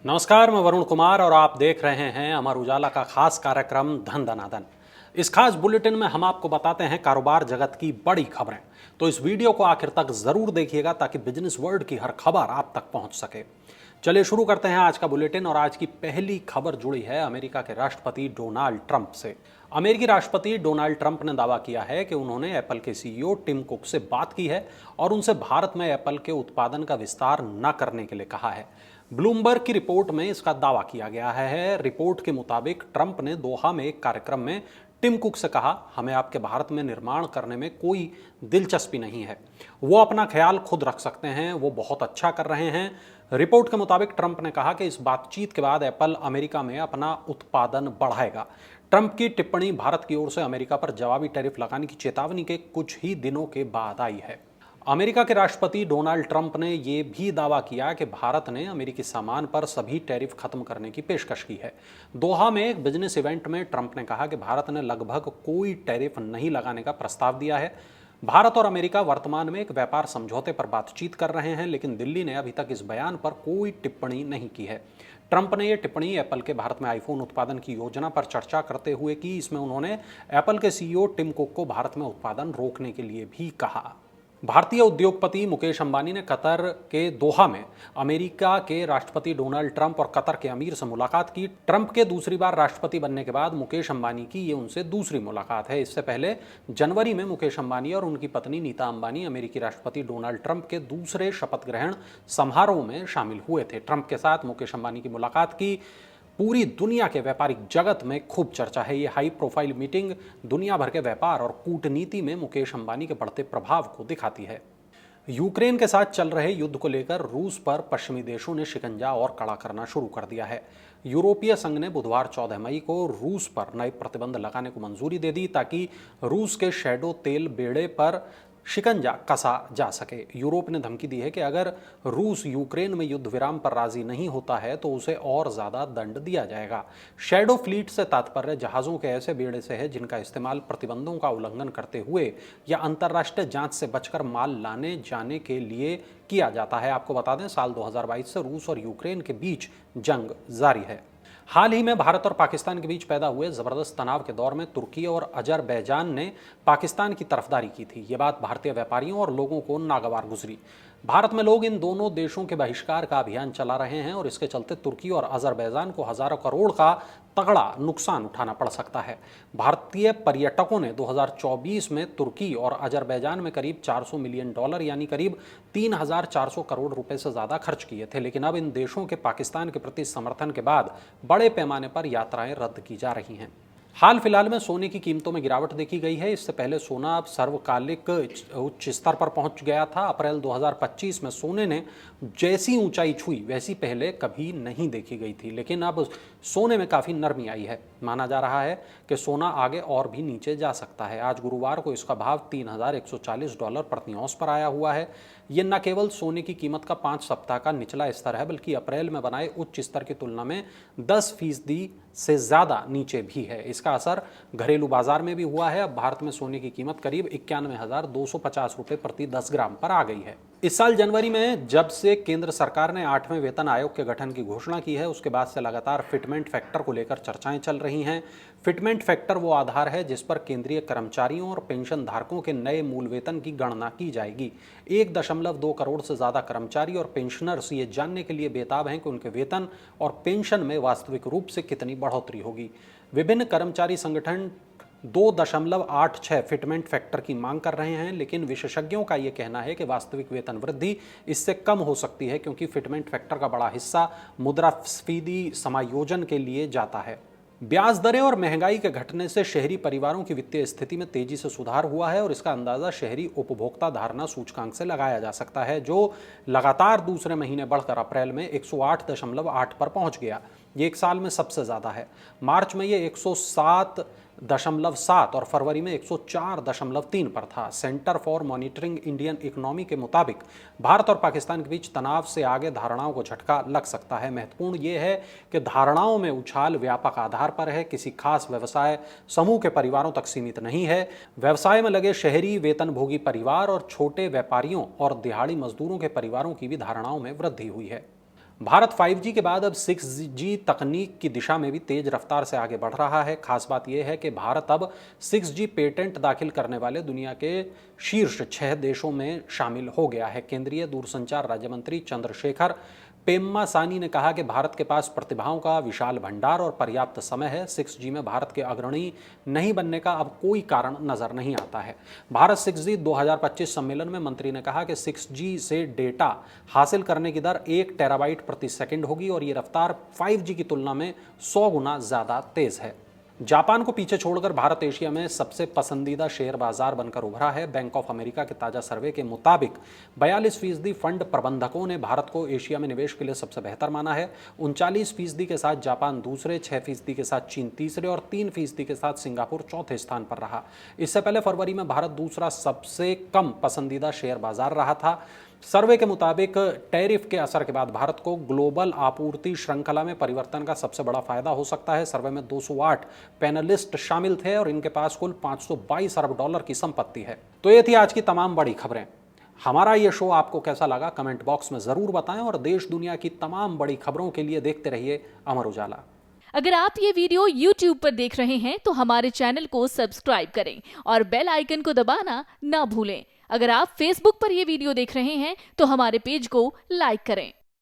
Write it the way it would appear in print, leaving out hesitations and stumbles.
नमस्कार, मैं वरुण कुमार और आप देख रहे हैं अमर उजाला का खास कार्यक्रम धन दनादन। इस खास बुलेटिन में हम आपको बताते हैं कारोबार जगत की बड़ी खबरें। तो इस वीडियो को आखिर तक जरूर देखिएगा ताकि बिजनेस वर्ल्ड की हर खबर आप तक पहुंच सके। चलिए शुरू करते हैं आज का बुलेटिन और आज की पहली खबर जुड़ी है अमेरिका के राष्ट्रपति डोनाल्ड ट्रंप से। अमेरिकी राष्ट्रपति डोनाल्ड ट्रंप ने दावा किया है कि उन्होंने एप्पल के सीईओ टिम कुक से बात की है और उनसे भारत में एप्पल के उत्पादन का विस्तार न करने के लिए कहा है। ब्लूमबर्ग की रिपोर्ट में इसका दावा किया गया है। रिपोर्ट के मुताबिक ट्रंप ने दोहा में एक कार्यक्रम में टिम कुक से कहा, हमें आपके भारत में निर्माण करने में कोई दिलचस्पी नहीं है, वो अपना ख्याल खुद रख सकते हैं, वो बहुत अच्छा कर रहे हैं। रिपोर्ट के मुताबिक ट्रंप ने कहा कि इस बातचीत के बाद एप्पल अमेरिका में अपना उत्पादन बढ़ाएगा। ट्रंप की टिप्पणी भारत की ओर से अमेरिका पर जवाबी टैरिफ लगाने की चेतावनी के कुछ ही दिनों के बाद आई है। अमेरिका के राष्ट्रपति डोनाल्ड ट्रंप ने यह भी दावा किया कि भारत ने अमेरिकी सामान पर सभी टैरिफ खत्म करने की पेशकश की है। दोहा में एक बिजनेस इवेंट में ट्रंप ने कहा कि भारत ने लगभग कोई टैरिफ नहीं लगाने का प्रस्ताव दिया है। भारत और अमेरिका वर्तमान में एक व्यापार समझौते पर बातचीत कर रहे हैं, लेकिन दिल्ली ने अभी तक इस बयान पर कोई टिप्पणी नहीं की है। ट्रंप ने यह टिप्पणी एप्पल के भारत में आईफोन उत्पादन की योजना पर चर्चा करते हुए की। इसमें उन्होंने एप्पल के सीईओ टिम कुक को भारत में उत्पादन रोकने के लिए भी कहा। भारतीय उद्योगपति मुकेश अंबानी ने कतर के दोहा में अमेरिका के राष्ट्रपति डोनाल्ड ट्रंप और कतर के अमीर से मुलाकात की। ट्रंप के दूसरी बार राष्ट्रपति बनने के बाद मुकेश अंबानी की ये उनसे दूसरी मुलाकात है। इससे पहले जनवरी में मुकेश अंबानी और उनकी पत्नी नीता अंबानी अमेरिकी राष्ट्रपति डोनाल्ड ट्रंप के दूसरे शपथ ग्रहण समारोह में शामिल हुए थे। ट्रंप के साथ मुकेश अंबानी की मुलाकात की पूरी दुनिया के व्यापारिक जगत में खूब चर्चा है। ये हाई प्रोफाइल मीटिंग दुनिया भर के व्यापार और कूटनीति में मुकेश अंबानी के बढ़ते प्रभाव को दिखाती है। यूक्रेन के साथ चल रहे युद्ध को लेकर रूस पर पश्चिमी देशों ने शिकंजा और कड़ा करना शुरू कर दिया है। यूरोपीय संघ ने बुधवार 14 मई को रूस पर नए प्रतिबंध लगाने को मंजूरी दे दी ताकि रूस के शैडो तेल बेड़े पर शिकंजा कसा जा सके। यूरोप ने धमकी दी है कि अगर रूस यूक्रेन में युद्ध विराम पर राजी नहीं होता है तो उसे और ज्यादा दंड दिया जाएगा। शैडो फ्लीट से तात्पर्य जहाजों के ऐसे बेड़े से है जिनका इस्तेमाल प्रतिबंधों का उल्लंघन करते हुए या अंतर्राष्ट्रीय जांच से बचकर माल लाने जाने के लिए किया जाता है। आपको बता दें, साल 2022 से रूस और यूक्रेन के बीच जंग जारी है। हाल ही में भारत और पाकिस्तान के बीच पैदा हुए जबरदस्त तनाव के दौर में तुर्की और अजरबैजान ने पाकिस्तान की तरफदारी की थी। ये बात भारतीय व्यापारियों और लोगों को नागवार गुजरी। भारत में लोग इन दोनों देशों के बहिष्कार का अभियान चला रहे हैं और इसके चलते तुर्की और अजरबैजान को हजारों करोड़ का तगड़ा नुकसान उठाना पड़ सकता है। भारतीय पर्यटकों ने 2024 में तुर्की और अजरबैजान में करीब $400 मिलियन यानी करीब 3,400 करोड़ रुपए से ज़्यादा खर्च किए थे। लेकिन अब इन देशों के पाकिस्तान के प्रति समर्थन के बाद बड़े पैमाने पर यात्राएं रद्द की जा रही हैं। हाल फिलहाल में सोने की कीमतों में गिरावट देखी गई है। इससे पहले सोना अब सर्वकालिक उच्च स्तर पर पहुंच गया था। अप्रैल 2025 में सोने ने जैसी ऊंचाई छुई वैसी पहले कभी नहीं देखी गई थी, लेकिन अब सोने में काफ़ी नरमी आई है। माना जा रहा है कि सोना आगे और भी नीचे जा सकता है। आज गुरुवार को इसका भाव $3,140 प्रति औंस पर आया हुआ है। ये न केवल सोने की कीमत का 5 सप्ताह का निचला स्तर है, बल्कि अप्रैल में बनाए उच्च स्तर की तुलना में 10% से ज़्यादा नीचे भी है। इसका असर घरेलू बाजार में भी हुआ है। अब भारत में सोने की कीमत करीब 91,250 रुपये प्रति 10 ग्राम पर आ गई है। इस साल जनवरी में जब से केंद्र सरकार ने 8वें वेतन आयोग के गठन की घोषणा की है, उसके बाद से लगातार फिटमेंट फैक्टर को लेकर चर्चाएं चल रही हैं। फिटमेंट फैक्टर वो आधार है जिस पर केंद्रीय कर्मचारियों और पेंशन धारकों के नए मूल वेतन की गणना की जाएगी। 1.2 करोड़ से ज़्यादा कर्मचारी और पेंशनर्स ये जानने के लिए बेताब हैं कि उनके वेतन और पेंशन में वास्तविक रूप से कितनी बढ़ोतरी होगी। विभिन्न कर्मचारी संगठन 2.86 फिटमेंट फैक्टर की मांग कर रहे हैं, लेकिन विशेषज्ञों का यह कहना है कि वास्तविक वेतन वृद्धि इससे कम हो सकती है क्योंकि फिटमेंट फैक्टर का बड़ा हिस्सा मुद्रास्फीति समायोजन के लिए जाता है। ब्याज दरें और महंगाई के घटने से शहरी परिवारों की वित्तीय स्थिति में तेजी से सुधार हुआ है और इसका अंदाजा शहरी उपभोक्ता धारणा सूचकांक से लगाया जा सकता है, जो लगातार दूसरे महीने बढ़कर अप्रैल में 108.8 पर पहुंच गया। ये एक साल में सबसे ज़्यादा है। मार्च में ये 107 104.7 और फरवरी में 104.3 पर था। Centre for monitoring Indian economy के मुताबिक भारत और पाकिस्तान के बीच तनाव से आगे धारणाओं को झटका लग सकता है। महत्वपूर्ण यह है कि धारणाओं में उछाल व्यापक आधार पर है, किसी खास व्यवसाय समूह के परिवारों तक सीमित नहीं है। व्यवसाय में लगे शहरी वेतनभोगी परिवार और छोटे व्यापारियों और दिहाड़ी मजदूरों के परिवारों की भी धारणाओं में वृद्धि हुई है। भारत 5G के बाद अब 6G तकनीक की दिशा में भी तेज रफ्तार से आगे बढ़ रहा है। खास बात यह है कि भारत अब 6G पेटेंट दाखिल करने वाले दुनिया के शीर्ष 6 देशों में शामिल हो गया है। केंद्रीय दूरसंचार राज्य मंत्री चंद्रशेखर पेम्मासानी ने कहा कि भारत के पास प्रतिभाओं का विशाल भंडार और पर्याप्त समय है। 6G में भारत के अग्रणी नहीं बनने का अब कोई कारण नजर नहीं आता है। भारत 6G 2025 सम्मेलन में मंत्री ने कहा कि 6G से डेटा हासिल करने की दर 1 टेराबाइट प्रति सेकंड होगी और ये रफ्तार 5G की तुलना में 100 गुना ज्यादा तेज है। जापान को पीछे छोड़कर भारत एशिया में सबसे पसंदीदा शेयर बाजार बनकर उभरा है। बैंक ऑफ अमेरिका के ताजा सर्वे के मुताबिक 42% फंड प्रबंधकों ने भारत को एशिया में निवेश के लिए सबसे बेहतर माना है। 39% के साथ जापान दूसरे, 6% के साथ चीन तीसरे और 3% के साथ सिंगापुर चौथे स्थान पर रहा। इससे पहले फरवरी में भारत दूसरा सबसे कम पसंदीदा शेयर बाजार रहा था। सर्वे के मुताबिक टैरिफ के असर के बाद भारत को ग्लोबल आपूर्ति श्रृंखला में परिवर्तन का सबसे बड़ा फायदा हो सकता है। सर्वे में 208 पैनलिस्ट शामिल थे और इनके पास कुल 522 अरब डॉलर की संपत्ति है। तो ये थी आज की तमाम बड़ी खबरें। हमारा ये शो आपको कैसा लगा कमेंट बॉक्स में जरूर बताएं और देश दुनिया की तमाम बड़ी खबरों के लिए देखते रहिए अमर उजाला। अगर आप ये वीडियो YouTube पर देख रहे हैं तो हमारे चैनल को सब्सक्राइब करें और बेल आइकन को दबाना ना भूलें। अगर आप Facebook पर ये वीडियो देख रहे हैं तो हमारे पेज को लाइक करें।